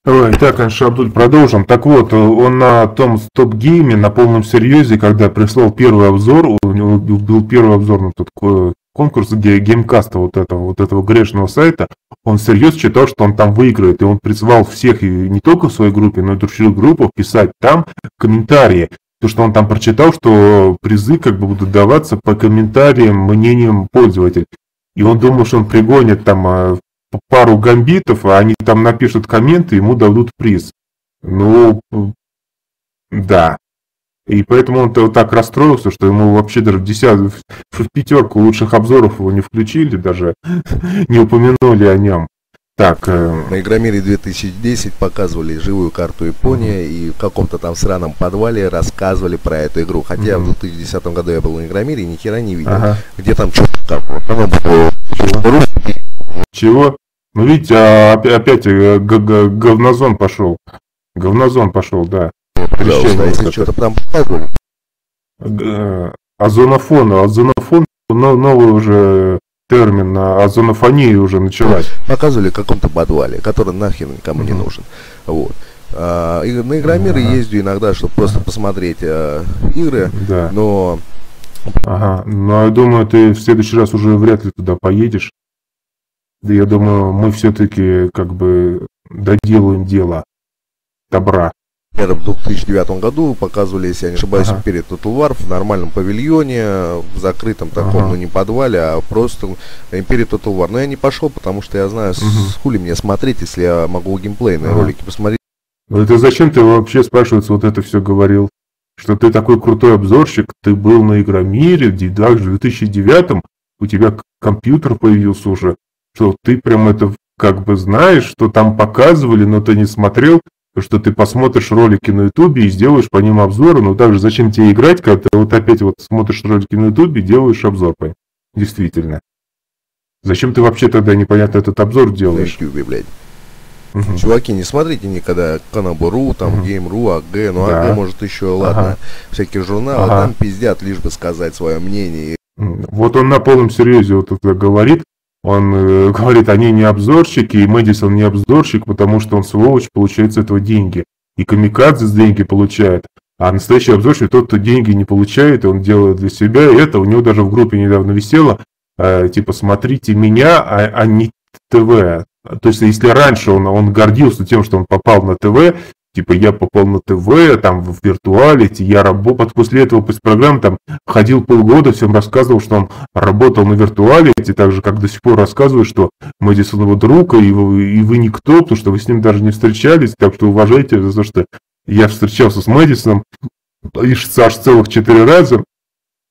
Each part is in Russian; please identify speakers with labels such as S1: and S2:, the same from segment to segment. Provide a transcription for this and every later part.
S1: Ой, так, конечно, Абдуль, продолжим. Так вот, он на том стоп-гейме на полном серьезе, когда прислал первый обзор, у него был первый обзор на тот конкурс геймкаста вот этого грешного сайта, он всерьез считал, что он там выиграет, и он призвал всех, и не только в своей группе, но и в других группах писать там комментарии. То, что он там прочитал, что призы как бы будут даваться по комментариям, мнениям пользователей. И он думал, что он пригонит там пару гамбитов, а они там напишут комменты, ему дадут приз. Ну, да. И поэтому он вот так расстроился, что ему вообще даже в пятерку лучших обзоров его не включили, даже не упомянули о нем. Так,
S2: На Игромире 2010 показывали живую карту Япония и в каком-то там сраном подвале рассказывали про эту игру. Хотя в 2010 году я был на Игромире и ни хера не видел. Где там что-то
S1: чего? Ну, видите, опять говнозон пошел. Говнозон пошел, да.
S2: Пожалуйста, если что-то там показывали.
S1: Озонофон, новый уже термин, озонофония уже началась.
S2: Показывали в каком-то подвале, который нахер никому не нужен. Вот. На Игромиры ездю иногда, чтобы просто посмотреть игры,
S1: да.
S2: Но...
S1: Ага, но я думаю, ты в следующий раз уже вряд ли туда поедешь. Да я думаю, мы все-таки как бы доделаем дело добра.
S2: В 2009 году показывали, если я не ошибаюсь, перед Total War в нормальном павильоне, в закрытом таком, ну не подвале, а просто перед Total War. Но я не пошел, потому что я знаю, с хули мне смотреть, если я могу геймплейные ролики посмотреть.
S1: Ну это зачем ты вообще, спрашивается, вот это все говорил? Что ты такой крутой обзорщик, ты был на Игромире, даже в 2009 у тебя компьютер появился уже, что ты прям это как бы знаешь, что там показывали, но ты не смотрел, что ты посмотришь ролики на Ютубе и сделаешь по ним обзоры, но также зачем тебе играть, когда ты вот опять вот смотришь ролики на Ютубе и делаешь обзор по ним? Действительно. Зачем ты вообще тогда непонятно этот обзор делаешь?
S2: На Ютубе, блядь. Чуваки, не смотрите никогда Канабу.ру, там Game.ru, АГ, ну АГ может еще, ладно, всякие журналы, там пиздят, лишь бы сказать свое мнение.
S1: Вот он на полном серьезе вот это говорит. Он говорит, они не обзорщики, и Мэдисон не обзорщик, потому что он сволочь, получает с этого деньги. И Камикадзе с деньги получает. А настоящий обзорщик тот, кто деньги не получает, и он делает для себя. И это у него даже в группе недавно висело, типа, смотрите меня, а не ТВ. То есть, если раньше он гордился тем, что он попал на ТВ, типа, я попал на ТВ, там, в виртуалити, я работал, после этого, после программы, там, ходил полгода, всем рассказывал, что он работал на виртуалити, так же, как до сих пор рассказываю, что Мэдисон его друг, и вы никто, потому что вы с ним даже не встречались, так что уважайте за то, что я встречался с Мэдисоном, аж целых 4 раза,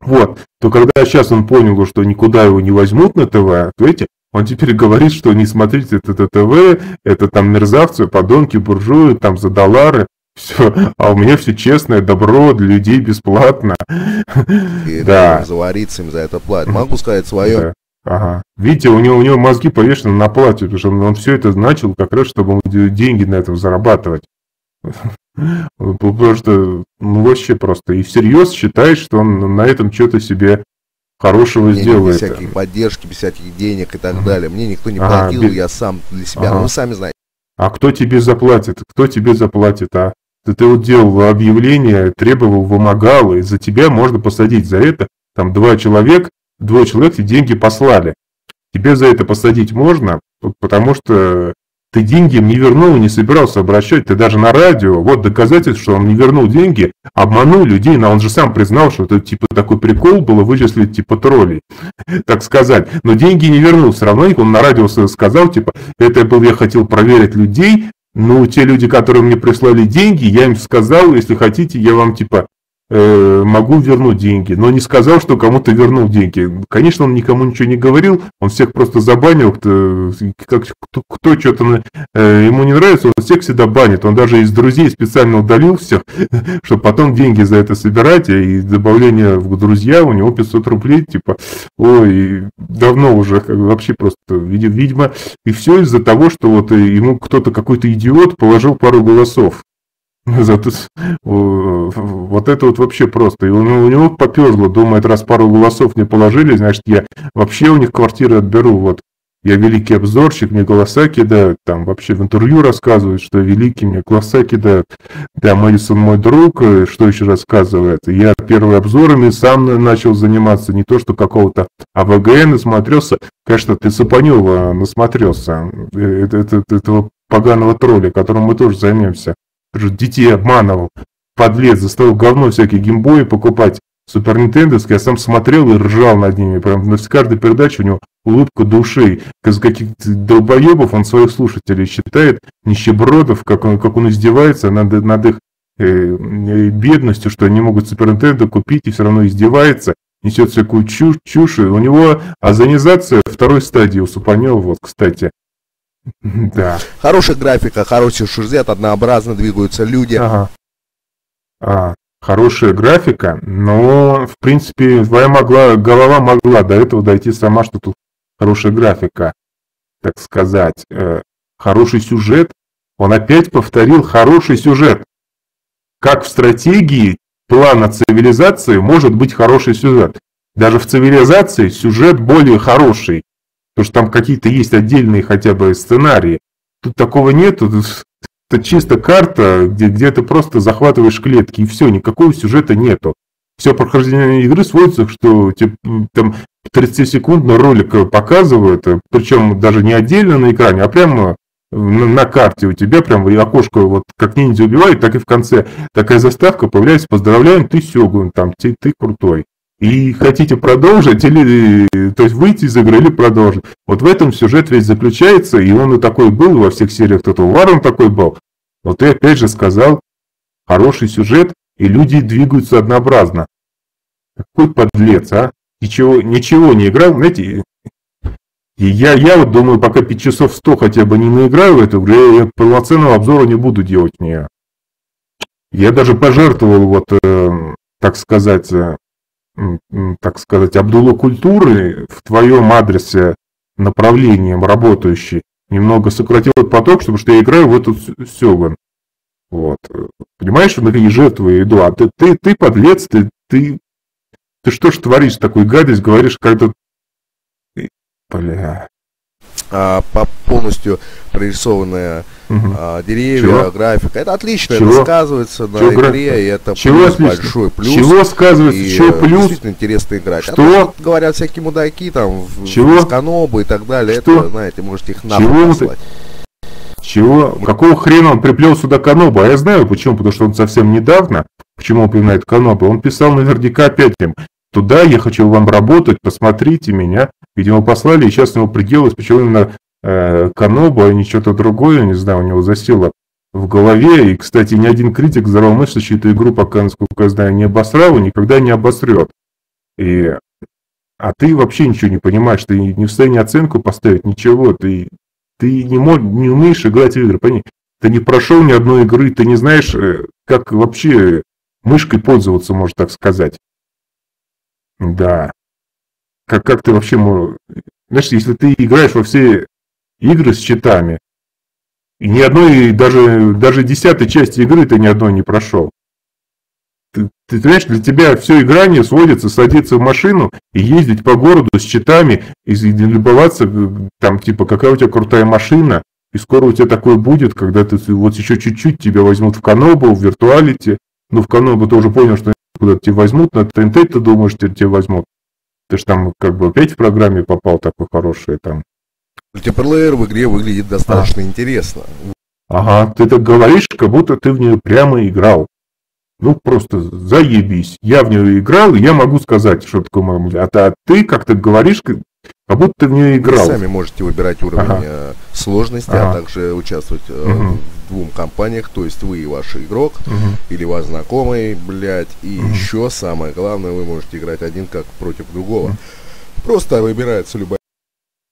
S1: вот, то когда сейчас он понял, что никуда его не возьмут на ТВ, видите, он теперь говорит, что не смотрите это ТВ, это там мерзавцы, подонки, буржуи, там за доллары, все, а у меня все честное, добро, для людей бесплатно.
S2: И да. Завариться им за это платят. Могу сказать свое.
S1: Да. Ага. Видите, у него мозги повешены на плате, потому что он все это начал как раз, чтобы деньги на этом зарабатывать. Потому что, ну вообще просто, и всерьез считает, что он на этом что-то себе хорошего сделает.
S2: Без всяких поддержки, без всяких денег и так далее. Мне никто не платил, я сам для себя, ну вы сами знаете.
S1: А кто тебе заплатит? Кто тебе заплатит, а? Ты вот делал объявление, требовал, вымогал, и за тебя можно посадить за это. Там двое человек тебе деньги послали. Тебе за это посадить можно, потому что ты деньги им не вернул и не собирался обращать. Ты даже на радио, вот доказательство, что он не вернул деньги, обманул людей, но он же сам признал, что это типа такой прикол было вычислить типа троллей, так сказать. Но деньги не вернул, все равно он на радио сказал, типа, это был, я хотел проверить людей, но те люди, которые мне прислали деньги, я им сказал, если хотите, я вам типа могу вернуть деньги, но не сказал, что кому-то вернул деньги. Конечно, он никому ничего не говорил, он всех просто забанил, кто что-то ему не нравится, он всех всегда банит, он даже из друзей специально удалил всех, чтобы потом деньги за это собирать, и добавление в друзья у него 500 рублей, типа, ой, давно уже вообще просто, видимо, и все из-за того, что вот ему кто-то, какой-то идиот положил пару голосов. Вот это вот вообще просто. И у него поперло, думает, раз пару голосов не положили, значит, я вообще у них квартиры отберу. Вот. я великий обзорщик, мне голоса кидают, там вообще в интервью рассказывают, что я великий, мне голоса кидают. Да, Мэдисон мой друг, что еще рассказывает. Я первыми обзорами сам начал заниматься, не то что какого-то АВГ насмотрелся. Конечно, ты Сапанева насмотрелся, этого поганого тролля, которым мы тоже займемся. Детей обманывал, подлец, заставил говно всякие геймбои покупать. Супер Нинтендовский, я сам смотрел и ржал над ними. Прям на каждой передаче у него улыбка до ушей. Из каких-то долбоебов он своих слушателей считает, нищебродов, как он издевается над их бедностью, что они могут Супер Нинтендо купить и все равно издевается. Несет всякую чушь. У него озонизация второй стадии у Супанева, вот, кстати. Да.
S2: Хорошая графика, хороший сюжет, однообразно двигаются люди.
S1: Ага. Хорошая графика, но, в принципе, твоя голова могла до этого дойти сама, что тут хорошая графика, так сказать. Хороший сюжет, он опять повторил хороший сюжет. Как в стратегии плана цивилизации может быть хороший сюжет? Даже в цивилизации сюжет более хороший, потому что там какие-то есть отдельные хотя бы сценарии. Тут такого нету. Это чисто карта, где ты просто захватываешь клетки, и все, никакого сюжета нету. Все прохождение игры сводится, что там 30-секундный ролик показывают, причем даже не отдельно на экране, а прямо на карте у тебя прям окошко вот как ниндзя убивает, так и в конце такая заставка появляется: поздравляем, ты Сёгун, там, ты крутой. И хотите продолжить, или, то есть выйти из игры или продолжить. Вот в этом сюжет весь заключается, и он и такой был, во всех сериях Total War он такой был. Вот ты опять же сказал, хороший сюжет, и люди двигаются однообразно. Какой подлец, а? Ничего не играл, знаете. И я вот думаю, пока 5 часов 100 хотя бы не наиграю в эту игру, я полноценного обзора не буду делать в нее. Я даже пожертвовал, вот, так сказать, Абдулла культуры в твоем адресе направлением работающий, немного сократил этот поток, потому что я играю в эту Сёгун. Вот. Понимаешь, на какие жертвы иду? А ты подлец, ты что ж творишь такую гадость, говоришь, когда... Бля...
S2: полностью прорисованная деревья,
S1: Чего?
S2: графика. Это отлично,
S1: Чего?
S2: это сказывается на игре, и это плюс, большой плюс.
S1: Чего сказывается?
S2: И
S1: Чего плюс?
S2: действительно интересно играть.
S1: Что?
S2: А то, что говорят всякие мудаки, там, сканобы и так далее,
S1: что?
S2: это, знаете, можете их нахуй послать.
S1: Чего? Какого хрена он приплел сюда Канобу? А я знаю почему, потому что он совсем недавно, почему он упоминает Канобу, он писал наверняка опять им: туда я хочу вам работать, посмотрите меня. Видимо, послали, и сейчас у него пределы, почему именно Канобу, а не что-то другое, не знаю, у него засело в голове. И, кстати, ни один критик здравомыслящий эту игру, пока, насколько я знаю, не обосрал и никогда не обосрет. А ты вообще ничего не понимаешь, ты не в состоянии оценку поставить, ничего, ты не умеешь играть в игры, понимаешь? Ты не прошел ни одной игры, ты не знаешь, как вообще мышкой пользоваться, можно так сказать. Да. Как ты вообще можешь... Знаешь, если ты играешь во все игры с читами, и ни одной, даже 10-й части игры ты ни одной не прошел. Ты понимаешь, для тебя все играние сводится, садиться в машину и ездить по городу с читами, и любоваться, там, типа, какая у тебя крутая машина, и скоро у тебя такое будет, когда ты вот еще чуть-чуть тебя возьмут в Канобу, в Виртуалити. Ну, в Канобу ты уже понял, что куда-то тебя возьмут, на ТНТ ты думаешь, тебя возьмут. Ты же там как бы опять в программе попал такой хороший там.
S2: Мультиплеер в игре выглядит достаточно интересно. Ага,
S1: ты так говоришь, как будто ты в нее прямо играл. Ну, просто заебись. Я в нее играл, и я могу сказать, что такое моя... А ты как-то говоришь, как будто ты в нее играл.
S2: Вы сами можете выбирать уровень сложности, а также участвовать в 2 компаниях, то есть вы и ваш игрок, или ваш знакомый, блядь, и еще самое главное, вы можете играть один как против другого. Просто выбирается любая...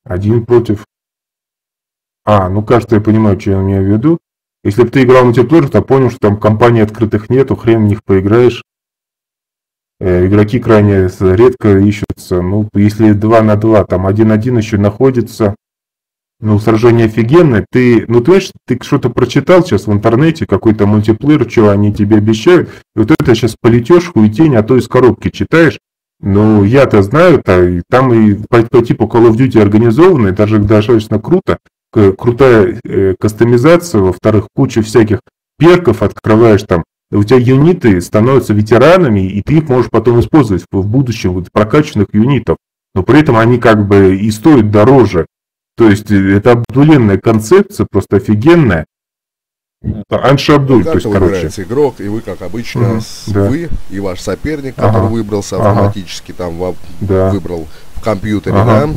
S1: Один против... ну кажется, я понимаю, что я имею в виду. Если бы ты играл в мультиплеер, то понял, что там компаний открытых нету, хрен в них поиграешь. Игроки крайне редко ищутся. Ну, если 2 на 2, там 1-1 еще находится. Ну, сражение офигенное. Ты знаешь, ты что-то прочитал сейчас в интернете, какой-то мультиплеер, что они тебе обещают. И вот это сейчас полетешь, хуетень, а то из коробки читаешь. Ну, я-то знаю, и там и по типу Call of Duty организовано, и даже достаточно круто. Крутая кастомизация, во-вторых, куча всяких перков открываешь там. У тебя юниты становятся ветеранами, и ты их можешь потом использовать в будущем, вот, прокачанных юнитов. Но при этом они как бы и стоят дороже. То есть это обдуленная концепция, просто офигенная. Анши Абдуль, то есть,
S2: вы играете игрок, и вы, как обычно, вы и ваш соперник, который выбрался автоматически, там выбрал в компьютере, да?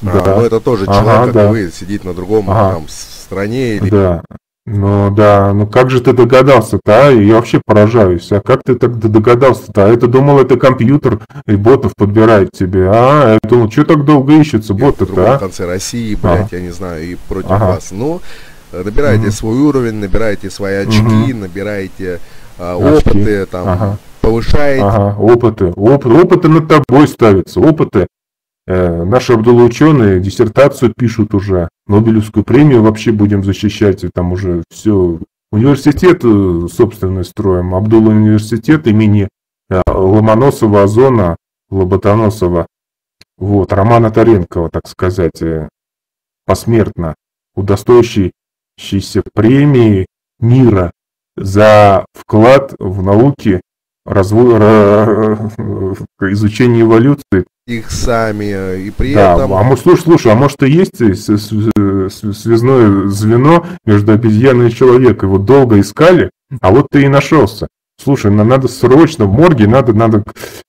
S2: Но это тоже человек, как вы, сидит на другом там, стране или...
S1: Да. Ну как же ты догадался-то, а? Я вообще поражаюсь. А как ты так догадался-то? А это думал, это компьютер и ботов подбирает тебе. Я думал, что так долго ищется боты-то,
S2: в другом конце России, блядь, я не знаю, и против вас. Ну, набираете свой уровень, набираете свои очки, набираете опыты, там, повышаете.
S1: Опыты над тобой ставятся, опыты. Наши Абдулла-ученые диссертацию пишут уже, Нобелевскую премию вообще будем защищать, и там уже все. Университет собственный строим, Абдулла университет имени Ломоносова, Озона, Лоботоносова, вот, Романа Таренкова, так сказать, посмертно удостоившийся премии мира за вклад в науки, изучение эволюции.
S2: Их сами, и при этом...
S1: А слушай, а может и есть связное звено между обезьяной и человеком. Его долго искали, а вот ты и нашелся. Слушай, надо срочно в морге, надо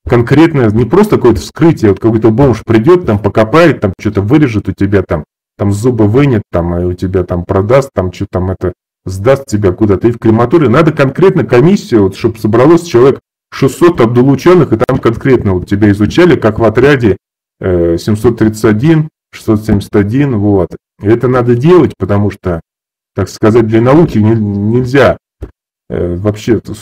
S1: конкретное, не просто какое-то вскрытие, вот какой-то бомж придет, там покопает, там что-то вырежет у тебя, там зубы вынет, там, и у тебя там продаст, там что там это, сдаст тебя куда-то и в крематорий. Надо конкретно комиссию, вот, чтобы собралось человек 600 Абдул-ученых, и там конкретно вот тебя изучали, как в отряде 731, 671, вот. И это надо делать, потому что, так сказать, для науки нельзя вообще, это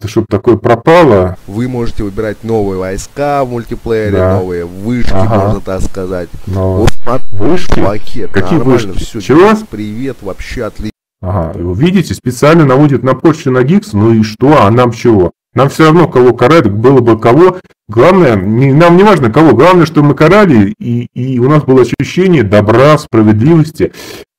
S1: чтобы такое пропало.
S2: Вы можете выбирать новые войска в мультиплеере, новые вышки, можно так сказать.
S1: Вышки?
S2: Пакет.
S1: Какие вышки?
S2: Все.
S1: Чего?
S2: Привет, вообще отлично.
S1: Видите, специально наводит на почту на Гикс, ну и что, а нам чего? Нам все равно, кого карать, было бы кого. Главное, нам не важно кого, главное, что мы карали, и у нас было ощущение добра, справедливости.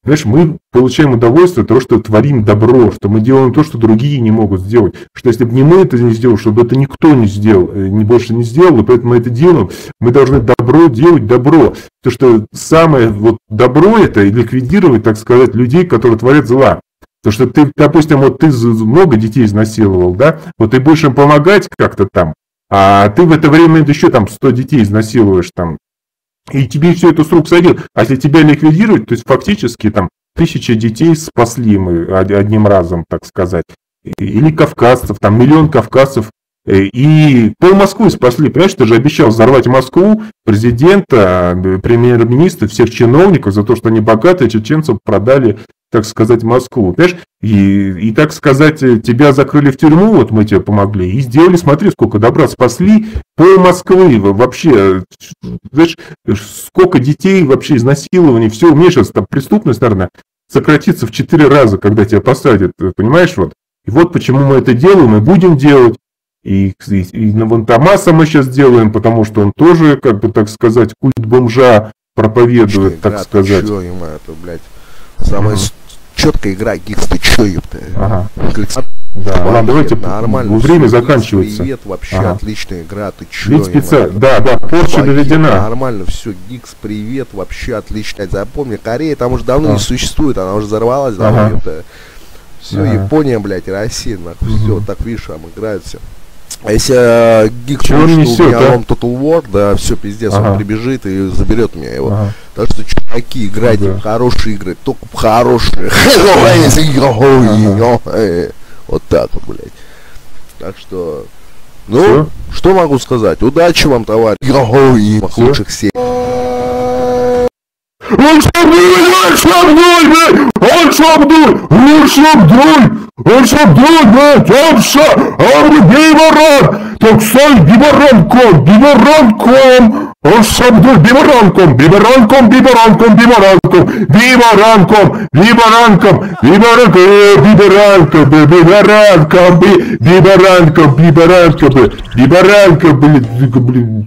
S1: Знаешь, мы получаем удовольствие от того, что творим добро, что мы делаем то, что другие не могут сделать. Что если бы не мы это не сделали, чтобы это никто не сделал, больше не сделал, и поэтому мы это делаем, мы должны добро делать добро. Потому что самое вот добро это ликвидировать, так сказать, людей, которые творят зла. Потому что ты, допустим, вот ты много детей изнасиловал, да, вот ты будешь им помогать как-то там, а ты в это время еще там 100 детей изнасилуешь там, и тебе все это с рук сойдет. А если тебя ликвидировать, то есть фактически там 1000 детей спасли мы одним разом, так сказать, или кавказцев, там 1 миллион кавказцев, и пол Москвы спасли, понимаешь, ты же обещал взорвать Москву, президента, премьер-министра, всех чиновников за то, что они богатые, чеченцев продали, так сказать, Москву, понимаешь, и так сказать, тебя закрыли в тюрьму, вот мы тебе помогли, и сделали, смотри, сколько добра спасли, пол Москвы, вообще, знаешь, сколько детей вообще изнасилований, все, у меня сейчас там преступность, наверное, сократится в 4 раза, когда тебя посадят, понимаешь, вот, и вот почему мы это делаем и будем делать. И вон Томаса мы сейчас делаем, потому что он тоже, как бы так сказать, культ бомжа проповедует,
S2: что,
S1: так сказать.
S2: Чё, это, блядь, самая четкая игра, Гикс, ты чё, ёпта?
S1: Да, ладно, давайте,
S2: нормально,
S1: время заканчивается.
S2: Привет, вообще отличная игра, ты чё?
S1: Да, порча доведена.
S2: Нормально, все, Гикс, привет, вообще отлично. Запомни, Корея там уже давно не существует, она уже взорвалась давно, ёпта. Все, Япония, блядь, Россия, нахуй, все, так видишь, там играют все. А если Гикс что у меня лом Total War, да, все, пиздец, он прибежит и заберет меня его. Так что, чуваки, играйте в хорошие игры, только в хорошие. Вот так вот, блядь. Так что, ну, что могу сказать? Удачи вам, товарищ. Лучших серий.
S1: Он шабдуль, блядь! Он шабдуль, блядь! Он бей ворон! Так стой, гибаронком! Он шабдул бибаранком, бибаранком, бибаранком, бибаранком, бибаранком, бибаранком, бибаранком, бибаранком, бибаранком, бибаранком, бибаранком, блин, бибаранком, блин,